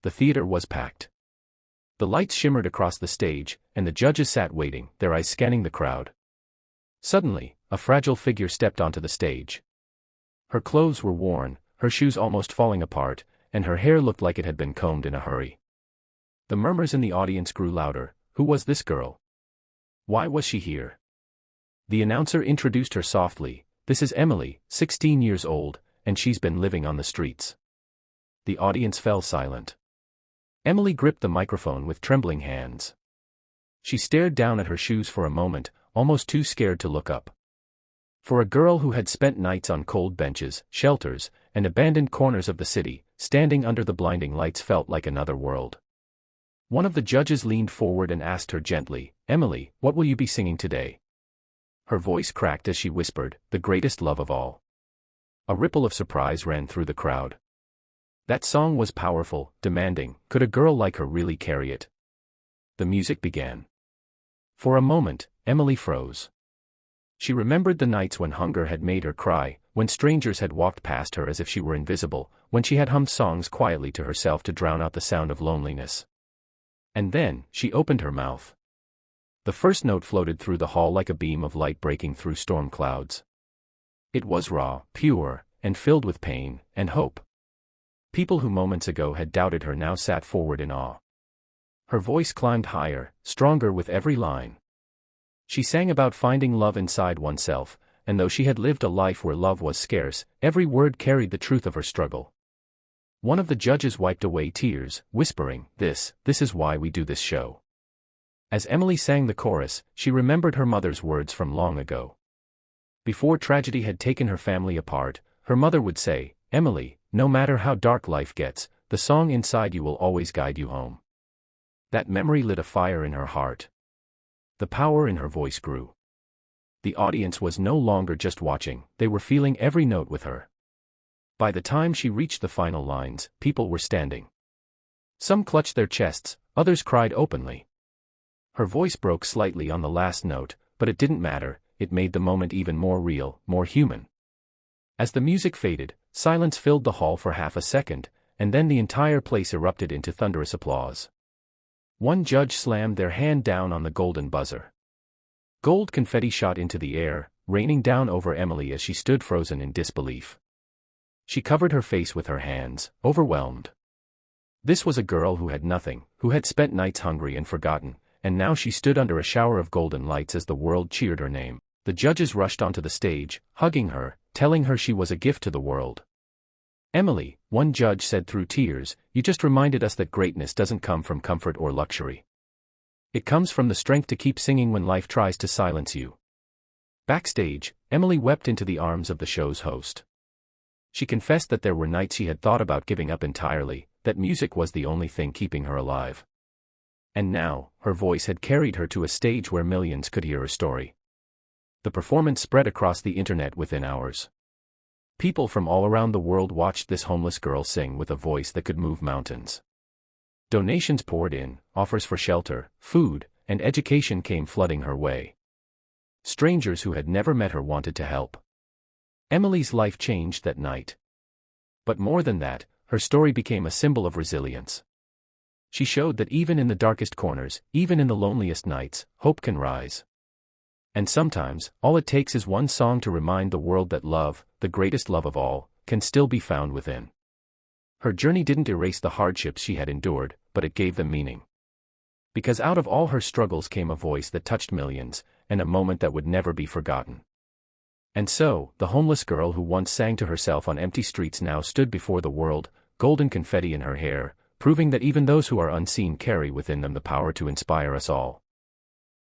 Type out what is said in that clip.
The theater was packed. The lights shimmered across the stage, and the judges sat waiting, their eyes scanning the crowd. Suddenly, a fragile figure stepped onto the stage. Her clothes were worn, her shoes almost falling apart, and her hair looked like it had been combed in a hurry. The murmurs in the audience grew louder. Who was this girl? Why was she here? The announcer introduced her softly. This is Emily, 16 years old, and she's been living on the streets. The audience fell silent. Emily gripped the microphone with trembling hands. She stared down at her shoes for a moment, almost too scared to look up. For a girl who had spent nights on cold benches, shelters, and abandoned corners of the city, standing under the blinding lights felt like another world. One of the judges leaned forward and asked her gently, "Emily, what will you be singing today?" Her voice cracked as she whispered, "The greatest love of all." A ripple of surprise ran through the crowd. That song was powerful, demanding. Could a girl like her really carry it? The music began. For a moment, Emily froze. She remembered the nights when hunger had made her cry, when strangers had walked past her as if she were invisible, when she had hummed songs quietly to herself to drown out the sound of loneliness. And then, she opened her mouth. The first note floated through the hall like a beam of light breaking through storm clouds. It was raw, pure, and filled with pain and hope. People who moments ago had doubted her now sat forward in awe. Her voice climbed higher, stronger with every line. She sang about finding love inside oneself, and though she had lived a life where love was scarce, every word carried the truth of her struggle. One of the judges wiped away tears, whispering, This is why we do this show." As Emily sang the chorus, she remembered her mother's words from long ago. Before tragedy had taken her family apart, her mother would say, "Emily, no matter how dark life gets, the song inside you will always guide you home." That memory lit a fire in her heart. The power in her voice grew. The audience was no longer just watching, they were feeling every note with her. By the time she reached the final lines, people were standing. Some clutched their chests, others cried openly. Her voice broke slightly on the last note, but it didn't matter, it made the moment even more real, more human. As the music faded, silence filled the hall for half a second, and then the entire place erupted into thunderous applause. One judge slammed their hand down on the golden buzzer. Gold confetti shot into the air, raining down over Emily as she stood frozen in disbelief. She covered her face with her hands, overwhelmed. This was a girl who had nothing, who had spent nights hungry and forgotten, and now she stood under a shower of golden lights as the world cheered her name. The judges rushed onto the stage, hugging her, telling her she was a gift to the world. "Emily," one judge said through tears, "you just reminded us that greatness doesn't come from comfort or luxury. It comes from the strength to keep singing when life tries to silence you." Backstage, Emily wept into the arms of the show's host. She confessed that there were nights she had thought about giving up entirely, that music was the only thing keeping her alive. And now, her voice had carried her to a stage where millions could hear her story. The performance spread across the internet within hours. People from all around the world watched this homeless girl sing with a voice that could move mountains. Donations poured in, offers for shelter, food, and education came flooding her way. Strangers who had never met her wanted to help. Emily's life changed that night. But more than that, her story became a symbol of resilience. She showed that even in the darkest corners, even in the loneliest nights, hope can rise. And sometimes, all it takes is one song to remind the world that love, the greatest love of all, can still be found within. Her journey didn't erase the hardships she had endured, but it gave them meaning. Because out of all her struggles came a voice that touched millions, and a moment that would never be forgotten. And so, the homeless girl who once sang to herself on empty streets now stood before the world, golden confetti in her hair, proving that even those who are unseen carry within them the power to inspire us all.